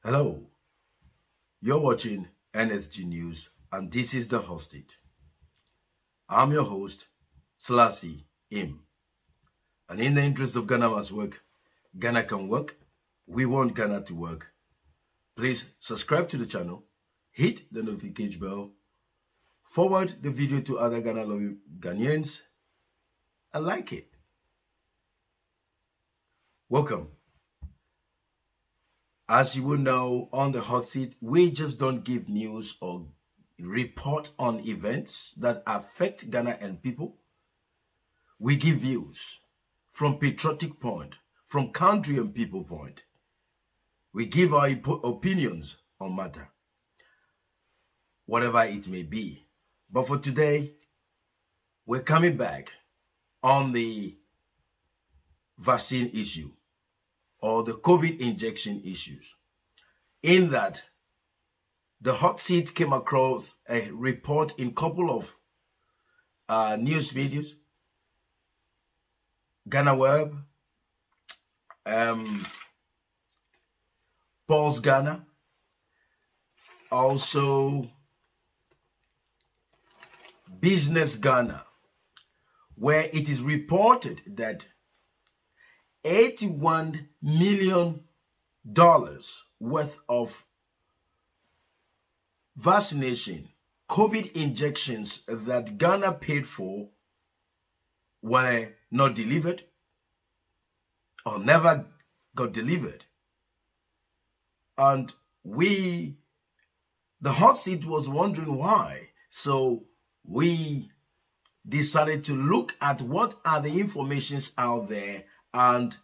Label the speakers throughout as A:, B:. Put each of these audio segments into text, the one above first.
A: Hello, you're watching NSG News, and this is the Hosted. I'm your host, Selassie Im. And in the interest of Ghana must work, Ghana can work, we want Ghana to work. Please subscribe to the channel, hit the notification bell, forward the video to other Ghana-loving Ghanaians, and like it. Welcome. As you will know, on the hot seat, we just don't give news or report on events that affect Ghana and people. We give views from patriotic point, from country and people point. We give our opinions on matter, whatever it may be. But for today, we're coming back on the vaccine issue, or the COVID injection issues. In that, the hot seat came across a report in a couple of news medias, Ghana Web, Pulse Ghana, also Business Ghana, where it is reported that $81 million worth of vaccination, COVID injections that Ghana paid for were not delivered or never got delivered. And the hot seat was wondering why. So we decided to look at what are the informations out there, and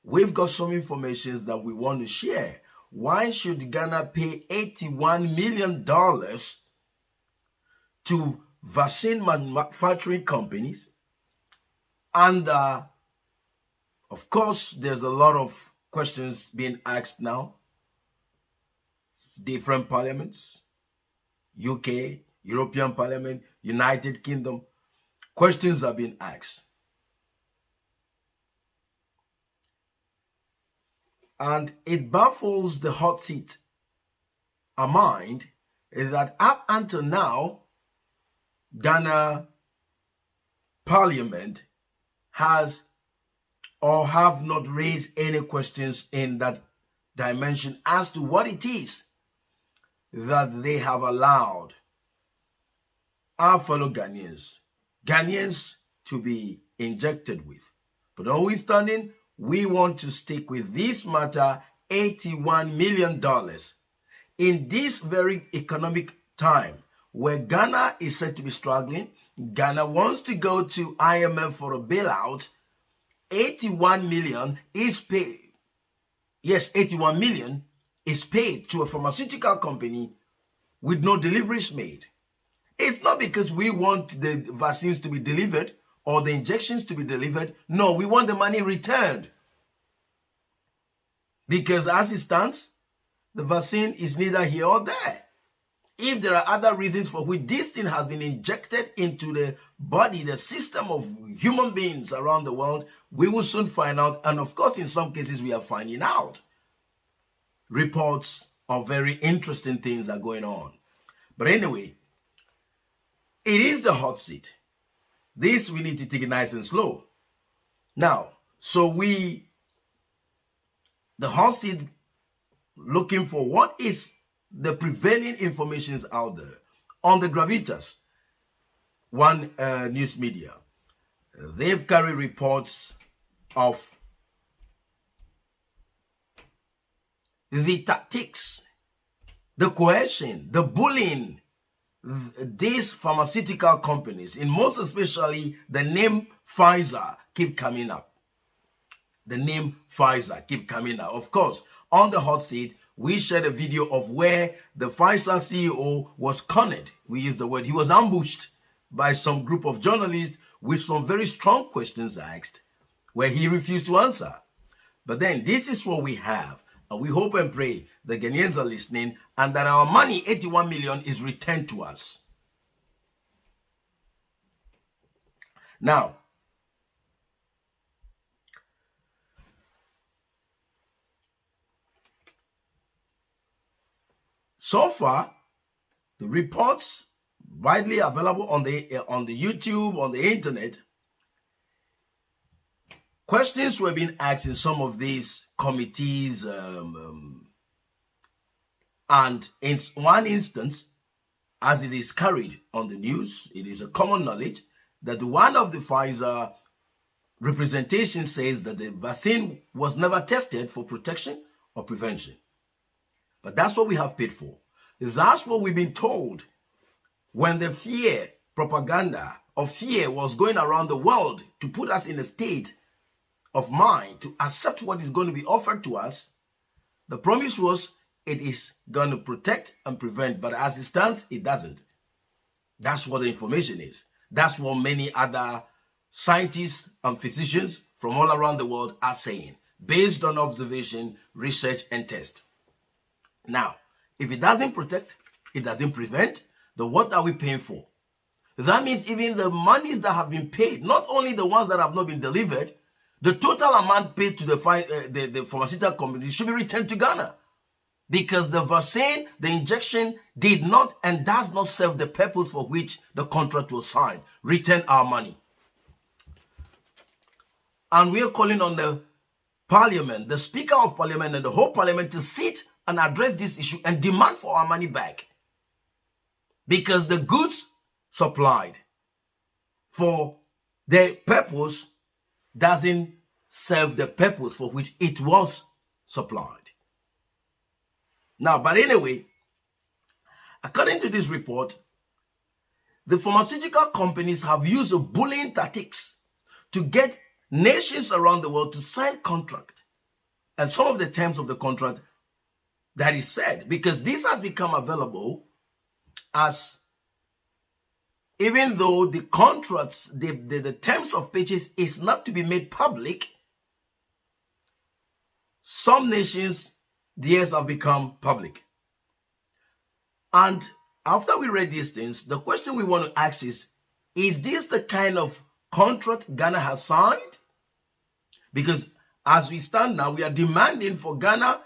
A: we've got some informations that we want to share. Why should Ghana pay $81 million to vaccine manufacturing companies? And of course, there's a lot of questions being asked now. Different parliaments, UK, European Parliament, United Kingdom, questions are being asked. And it baffles the hot seat a mind that up until now, Ghana Parliament has or have not raised any questions in that dimension as to what it is that they have allowed our fellow Ghanaians to be injected with. But notwithstanding, we want to stick with this matter, $81 million. In this very economic time where Ghana is said to be struggling, Ghana wants to go to IMF for a bailout, 81 million is paid. Yes, 81 million is paid to a pharmaceutical company with no deliveries made. It's not because we want the vaccines to be delivered or the injections to be delivered. No, we want the money returned. Because as it stands, the vaccine is neither here or there. If there are other reasons for which this thing has been injected into the body, the system of human beings around the world, we will soon find out. And of course, in some cases, we are finding out. Reports of very interesting things are going on. But anyway, it is the hot seat. This we need to take it nice and slow. Now, so the hot seat looking for what is the prevailing information out there on the gravitas. One news media, they've carried reports of the tactics, the coercion, the bullying these pharmaceutical companies, and most especially the name Pfizer, keep coming up. The name Pfizer keep coming up. Of course, on the hot seat, we shared a video of where the Pfizer CEO was cornered. We use the word, he was ambushed by some group of journalists with some very strong questions asked, where he refused to answer. But then this is what we have. And we hope and pray the Ghanaians are listening and that our money, 81 million, is returned to us. Now, so far, the reports widely available on the YouTube, on the internet, questions were being asked in some of these committees, and in one instance, as it is carried on the news, it is a common knowledge that one of the Pfizer representation says that the vaccine was never tested for protection or prevention. But that's what we have paid for. That's what we've been told when the fear propaganda of fear was going around the world to put us in a state of mind to accept what is going to be offered to us. The promise was it is going to protect and prevent, but as it stands, it doesn't. That's what the information is. That's what many other scientists and physicians from all around the world are saying, based on observation, research, and test. Now, if it doesn't protect, it doesn't prevent, then what are we paying for? That means even the monies that have been paid, not only the ones that have not been delivered, the total amount paid to the pharmaceutical companies should be returned to Ghana. Because the vaccine, the injection, did not and does not serve the purpose for which the contract was signed. Return our money. And we are calling on the Parliament, the Speaker of Parliament and the whole Parliament to sit and address this issue and demand for our money back. Because the goods supplied for the purpose doesn't serve the purpose for which it was supplied. Now, but anyway, according to this report, the pharmaceutical companies have used bullying tactics to get nations around the world to sign contract. And some of the terms of the contract that is said, because this has become available as, even though the contracts, the terms of purchase is not to be made public, some nations, theirs have become public. And after we read these things, the question we want to ask is this the kind of contract Ghana has signed? Because as we stand now, we are demanding for Ghana,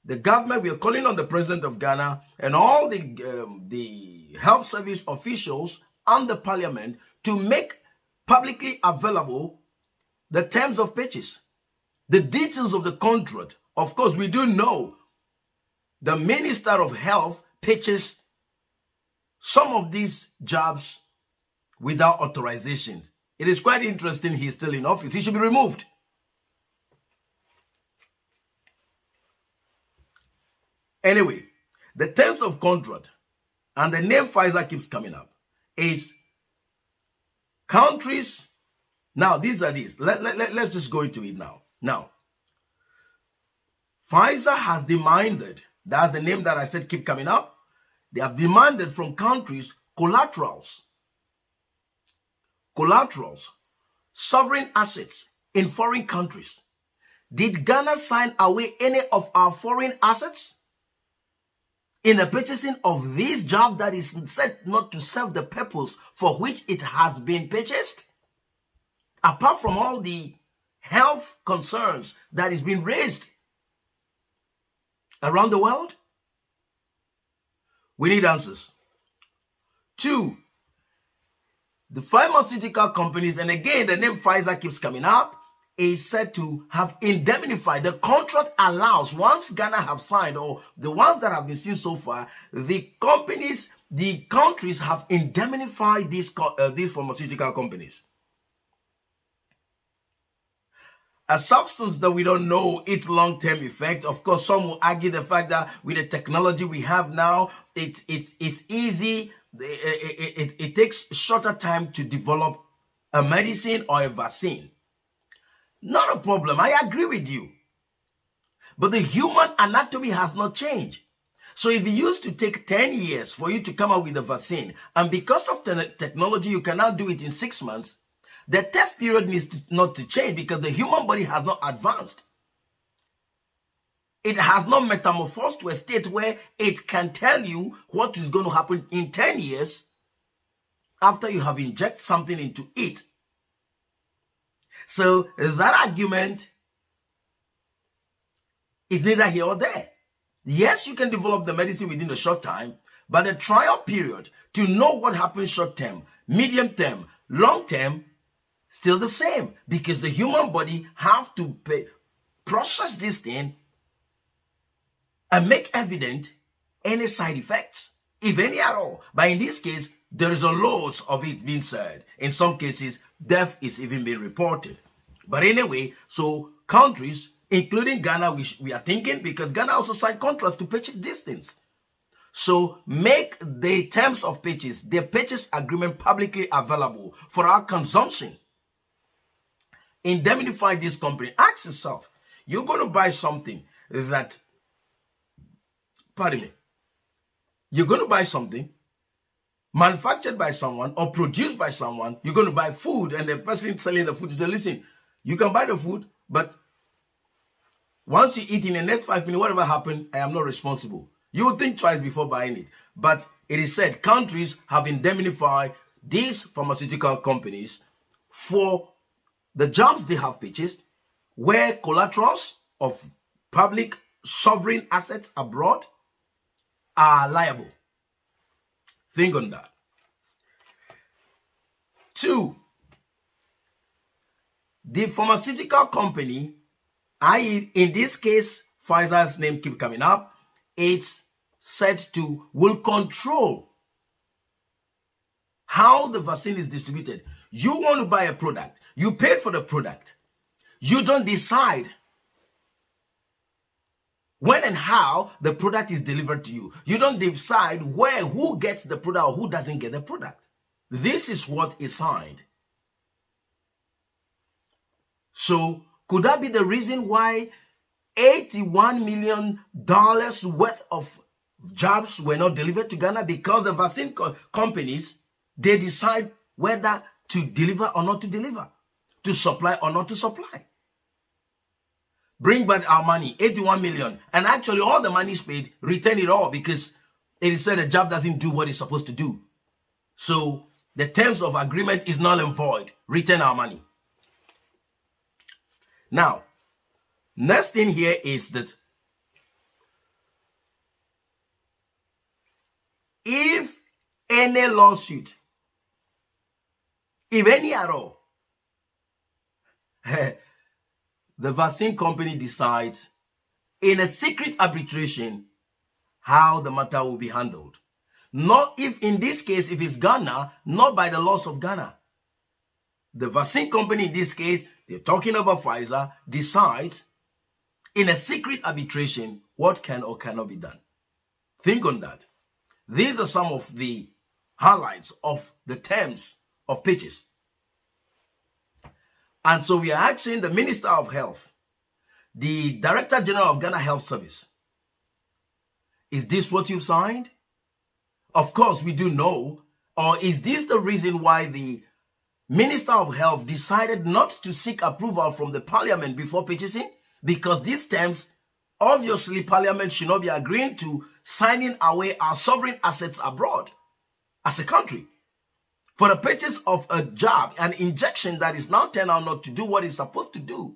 A: the government, we are calling on the president of Ghana and all the health service officials and the parliament to make publicly available the terms of purchase, the details of the contract. Of course, we do know the Minister of Health pitches some of these jobs without authorizations. It is quite interesting he's still in office. He should be removed. Anyway, the terms of contract and the name Pfizer keeps coming up is countries. Now, these are these. Let's just go into it now. Now, Pfizer has demanded, that's the name that I said keep coming up. They have demanded from countries collaterals, sovereign assets in foreign countries. Did Ghana sign away any of our foreign assets in the purchasing of this job that is said not to serve the purpose for which it has been purchased? Apart from all the health concerns that is being raised around the world, we need answers. 2, the pharmaceutical companies, and again the name Pfizer keeps coming up, is said to have indemnified. The contract allows, once Ghana have signed, or the ones that have been seen so far, the companies, the countries have indemnified these pharmaceutical companies. A substance that we don't know its long-term effect. Of course, some will argue the fact that with the technology we have now, it's easy. It takes shorter time to develop a medicine or a vaccine. Not a problem. I agree with you. But the human anatomy has not changed. So if it used to take 10 years for you to come up with a vaccine, and because of the technology, you can now do it in 6 months, the test period needs not to change because the human body has not advanced. It has not metamorphosed to a state where it can tell you what is going to happen in 10 years after you have injected something into it. So that argument is neither here or there. Yes, you can develop the medicine within a short time, but the trial period to know what happens short term, medium term, long term, still the same, because the human body have to process this thing and make evident any side effects, if any at all. But in this case, there is a lot of it being said. In some cases, death is even being reported. But anyway, so countries, including Ghana, we are thinking, because Ghana also signed contracts to purchase these things. So make the terms of purchase, the purchase agreement, publicly available for our consumption. Indemnify this company. Ask yourself, you're going to buy something that, pardon me, you're going to buy something manufactured by someone or produced by someone. You're going to buy food, and the person selling the food says, listen, you can buy the food, but once you eat in the next 5 minutes, whatever happened, I am not responsible. You will think twice before buying it. But it is said countries have indemnified these pharmaceutical companies for the jobs they have purchased, where collaterals of public sovereign assets abroad are liable. Think on that. 2, the pharmaceutical company, i.e. in this case, Pfizer's name keep coming up, it's said to will control how the vaccine is distributed. You want to buy a product, you paid for the product. You don't decide when and how the product is delivered to you. You don't decide who gets the product or who doesn't get the product. This is what is signed. So could that be the reason why $81 million worth of jobs were not delivered to Ghana? Because the vaccine companies, they decide whether to deliver or not to deliver, to supply or not to supply. Bring back our money, 81 million. And actually all the money is paid, return it all, because it is said the job doesn't do what it's supposed to do. So the terms of agreement is null and void. Return our money. Now, next thing here is that if any lawsuit, if any at all, the vaccine company decides in a secret arbitration how the matter will be handled. Not if, in this case, if it's Ghana, not by the laws of Ghana. The vaccine company, in this case, they're talking about Pfizer, decides in a secret arbitration what can or cannot be done. Think on that. These are some of the highlights of the terms of purchase. And so we are asking the Minister of Health, the Director-General of Ghana Health Service, is this what you've signed? Of course, we do know. Or is this the reason why the Minister of Health decided not to seek approval from the Parliament before purchasing? Because these terms, obviously, Parliament should not be agreeing to signing away our sovereign assets abroad as a country for the purchase of a jab, an injection that is now turned out not to do what it's supposed to do.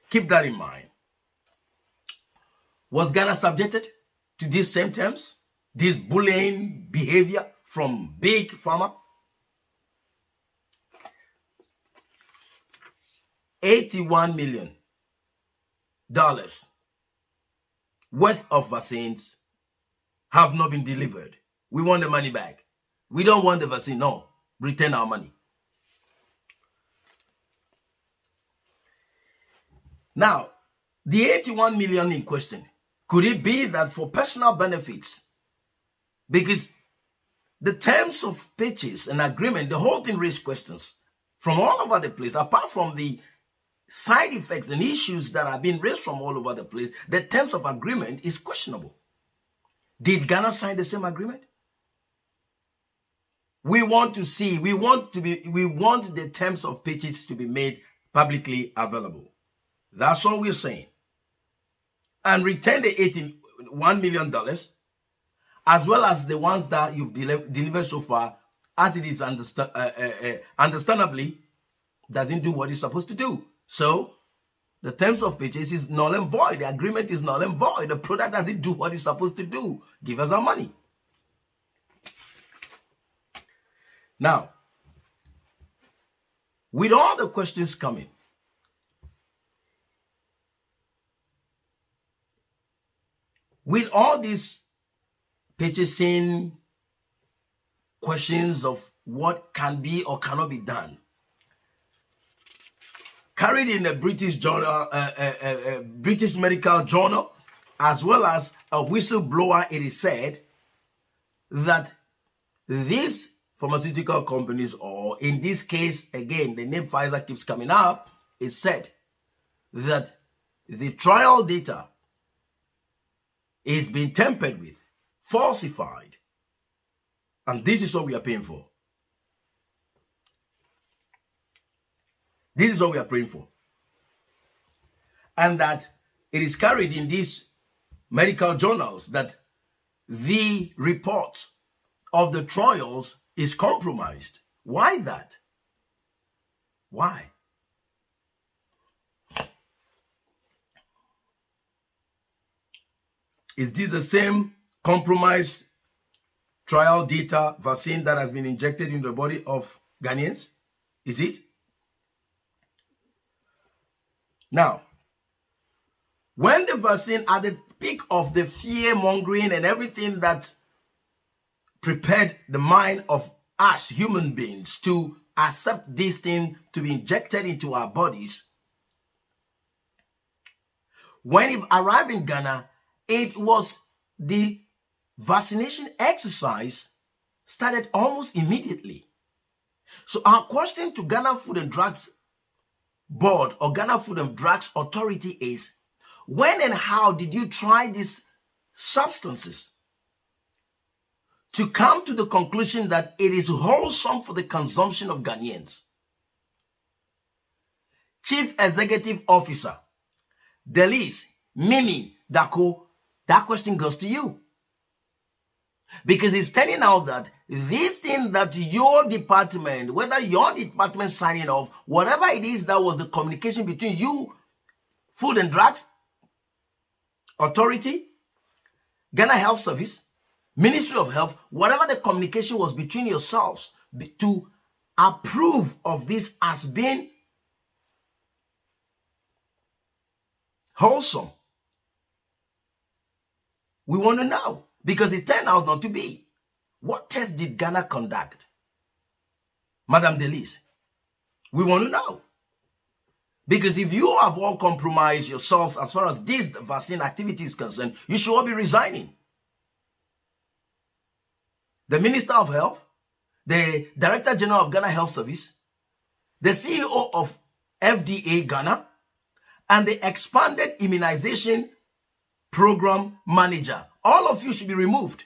A: Keep that in mind. Was Ghana subjected to these same terms? This bullying behavior from big pharma? $81 million worth of vaccines have not been delivered. We want the money back. We don't want the vaccine. No, return our money. Now, the 81 million in question, could it be that for personal benefits? Because the terms of purchase and agreement, the whole thing raises questions from all over the place. Apart from the side effects and issues that have been raised from all over the place, the terms of agreement is questionable. Did Ghana sign the same agreement? We want to see, we want the terms of purchase to be made publicly available. That's all we're saying. and return the $81 million, as well as the ones that you've delivered so far, as it is understandably doesn't do what it's supposed to do. So the terms of purchase is null and void. The agreement is null and void. The product doesn't do what it's supposed to do. Give us our money. Now, with all the questions coming, with all these purchasing questions of what can be or cannot be done, carried in the British journal, British Medical Journal, as well as a whistleblower, it is said that these pharmaceutical companies, or in this case, again, the name Pfizer keeps coming up, it said that the trial data is being tampered with, falsified, and this is what we are paying for. This is what we are praying for. And that it is carried in these medical journals that the report of the trials is compromised. Why that? Why? Is this the same compromised trial data vaccine that has been injected in the body of Ghanaians? Is it? Now, when the vaccine at the peak of the fear-mongering and everything that prepared the mind of us human beings to accept this thing to be injected into our bodies, when it arrived in Ghana, it was the vaccination exercise started almost immediately. So our question to Ghana Food and Drugs Board or Ghana Food and Drugs Authority is, when and how did you try these substances to come to the conclusion that it is wholesome for the consumption of Ghanaians? Chief Executive Officer Delis Mimi Dako, that question goes to you. Because it's turning out that this thing that your department, whether your department signing off, whatever it is that was the communication between you, Food and Drugs Authority, Ghana Health Service, Ministry of Health, whatever the communication was between yourselves to approve of this as being wholesome. We want to know, because it turned out not to be. What test did Ghana conduct? Madam Delis, we want to know. Because if you have all compromised yourselves as far as this vaccine activity is concerned, you should all be resigning. The Minister of Health, the Director-General of Ghana Health Service, the CEO of FDA Ghana, and the Expanded Immunization Program Manager. All of you should be removed.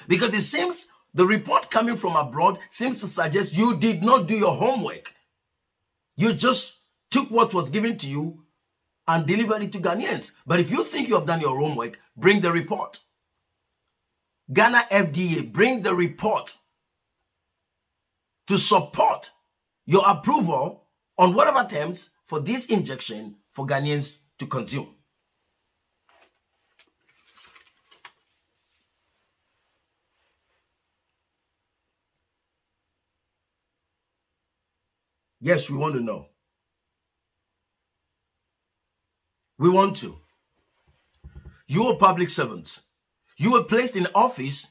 A: Because it seems the report coming from abroad seems to suggest you did not do your homework. You just took what was given to you and delivered it to Ghanaians. But if you think you have done your homework, bring the report. Ghana FDA, bring the report to support your approval on whatever terms for this injection for Ghanaians to consume. Yes, we want to know. We want to. You are public servants. You were placed in office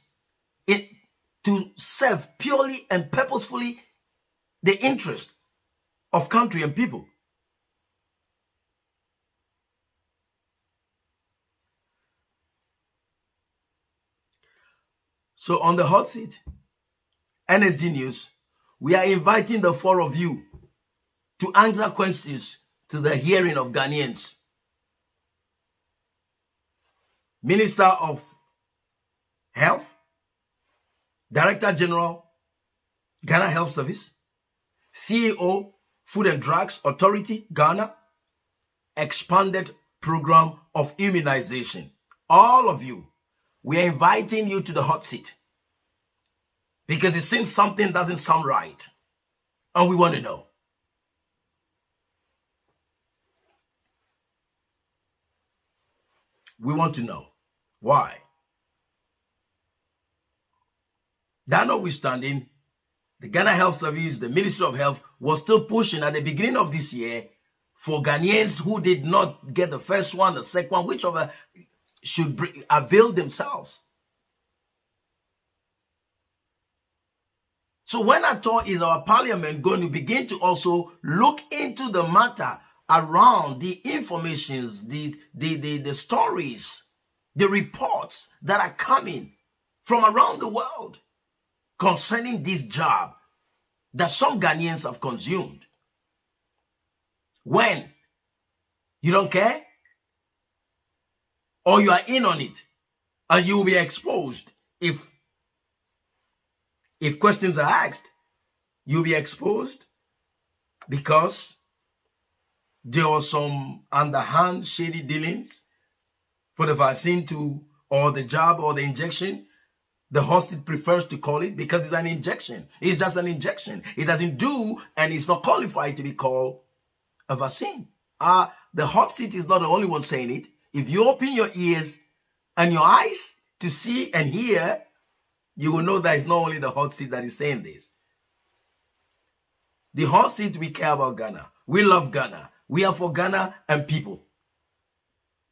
A: to serve purely and purposefully the interest of country and people. So on the hot seat, NSG News, we are inviting the four of you to answer questions to the hearing of Ghanaians. Minister of Health, Director-General, Ghana Health Service, CEO, Food and Drugs Authority, Ghana, Expanded program of immunization. All of you, we are inviting you to the hot seat because it seems something doesn't sound right, and we want to know. We want to know why. That notwithstanding, the Ghana Health Service, the Ministry of Health, was still pushing at the beginning of this year for Ghanaians who did not get the first one, the second one, whichever, should avail themselves. So when at all is our parliament going to begin to also look into the matter around the informations, the stories, the reports that are coming from around the world concerning this job that some Ghanaians have consumed? When you don't care, or you are in on it, and you will be exposed if questions are asked, you'll be exposed because there was some underhand shady dealings for the vaccine or the jab or the injection. The hospital prefers to call it because it's an injection. It's just an injection. It doesn't do, and it's not qualified to be called a vaccine. The hot seat is not the only one saying it. If you open your ears and your eyes to see and hear, you will know that it's not only the hot seat that is saying this. The hot seat, we care about Ghana. We love Ghana. We are for Ghana and people.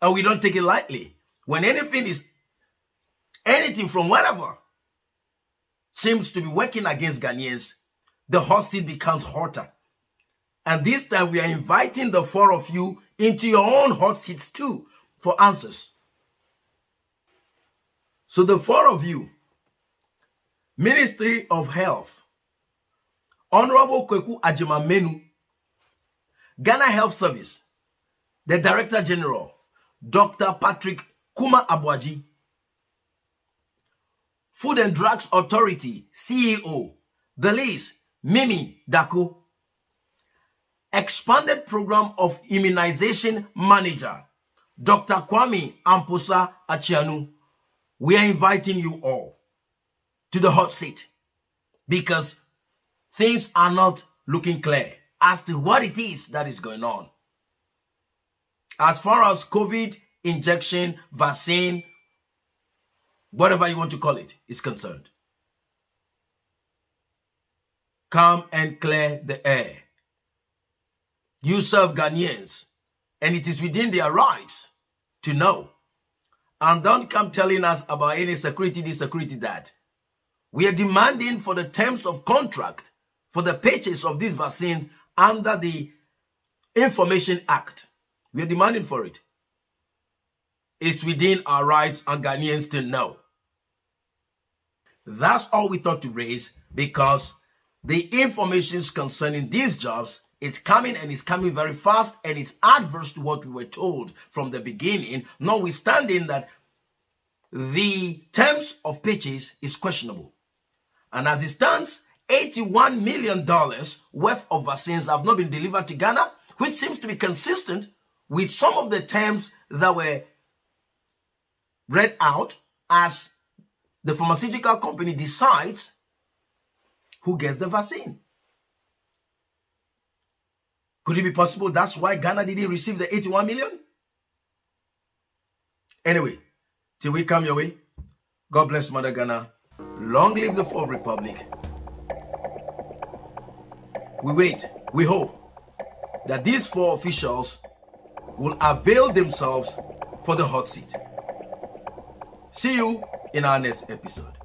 A: And we don't take it lightly. When anything from wherever seems to be working against Ghanaians, the hot seat becomes hotter. And this time we are inviting the four of you into your own hot seats too for answers. So the four of you, Ministry of Health, Honorable Kweku Ajimamenu, Ghana Health Service, the Director-General, Dr. Patrick Kuma Abuaji, Food and Drugs Authority, CEO, the list, Mimi Daku, Expanded Program of Immunization Manager, Dr. Kwame Amposa Achianu. We are inviting you all to the hot seat because things are not looking clear as to what it is that is going on. As far as COVID injection, vaccine, whatever you want to call it, is concerned. Come and clear the air. You serve Ghanaians, and it is within their rights to know. And don't come telling us about any security this, security that. We are demanding for the terms of contract for the purchase of these vaccines under the Information Act. We are demanding for it. It's within our rights and Ghanaians to know. That's all we thought to raise because the information concerning these jobs is coming, and it's coming very fast, and it's adverse to what we were told from the beginning, notwithstanding that the terms of purchase is questionable. And as it stands, $81 million worth of vaccines have not been delivered to Ghana, which seems to be consistent with some of the terms that were read out as the pharmaceutical company decides who gets the vaccine. Could it be possible that's why Ghana didn't receive the 81 million? Anyway, till we come your way, God bless Mother Ghana. Long live the Fourth Republic. We wait, we hope that these four officials will avail themselves for the hot seat. See you in our next episode.